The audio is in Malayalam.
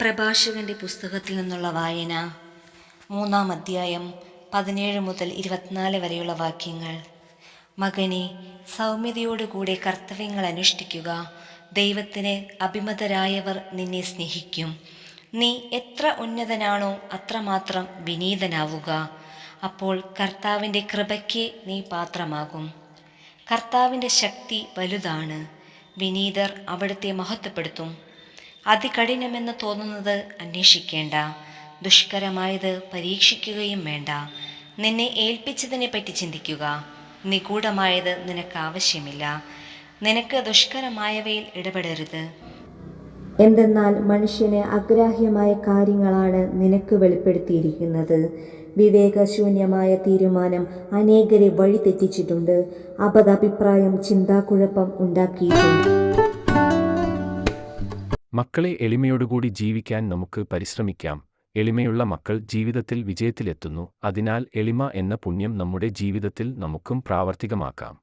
പ്രഭാഷകന്റെ പുസ്തകത്തിൽ നിന്നുള്ള വായന 3-ാം അധ്യായം 17 മുതൽ 24 വരെയുള്ള വാക്യങ്ങൾ. മകനെ, സൗമ്യതയോടുകൂടെ കർത്തവ്യങ്ങൾ അനുഷ്ഠിക്കുക. ദൈവത്തിന് അഭിമതരായവർ നിന്നെ സ്നേഹിക്കും. നീ എത്ര ഉന്നതനാണോ അത്രമാത്രം വിനീതനാവുക. അപ്പോൾ കർത്താവിൻ്റെ കൃപയ്ക്ക് നീ പാത്രമാകും. കർത്താവിൻ്റെ ശക്തി വലുതാണ്. വിനീതർ അവിടുത്തെ മഹത്വപ്പെടുത്തും. അതികഠിനമെന്ന് തോന്നുന്നത് അന്വേഷിക്കേണ്ട, ദുഷ്കരമായത് പരീക്ഷിക്കുകയും വേണ്ട. നിന്നെ ഏൽപ്പിച്ചതിനെപ്പറ്റി ചിന്തിക്കുക. നിഗൂഢമായത് നിനക്ക് ആവശ്യമില്ല. നിനക്ക് ദുഷ്കരമായവയിൽ ഇടപെടരുത്. എന്തെന്നാൽ മനുഷ്യന് അഗ്രാഹ്യമായ കാര്യങ്ങളാണ് നിനക്ക് വെളിപ്പെടുത്തിയിരിക്കുന്നത്. വിവേകശൂന്യമായ തീരുമാനം അനേകരെ വഴിതെറ്റിച്ചിട്ടുണ്ട്. അബദ്ധഭിപ്രായം ചിന്താക്കുഴപ്പം ഉണ്ടാക്കിയിട്ടുണ്ട്. മക്കളെ, എളിമയോടുകൂടി ജീവിക്കാൻ നമുക്ക് പരിശ്രമിക്കാം. എളിമയുള്ള മക്കൾ ജീവിതത്തിൽ വിജയത്തിലെത്തുന്നു. അതിനാൽ എളിമ എന്ന പുണ്യം നമ്മുടെ ജീവിതത്തിൽ നമുക്കും പ്രാവർത്തികമാക്കാം.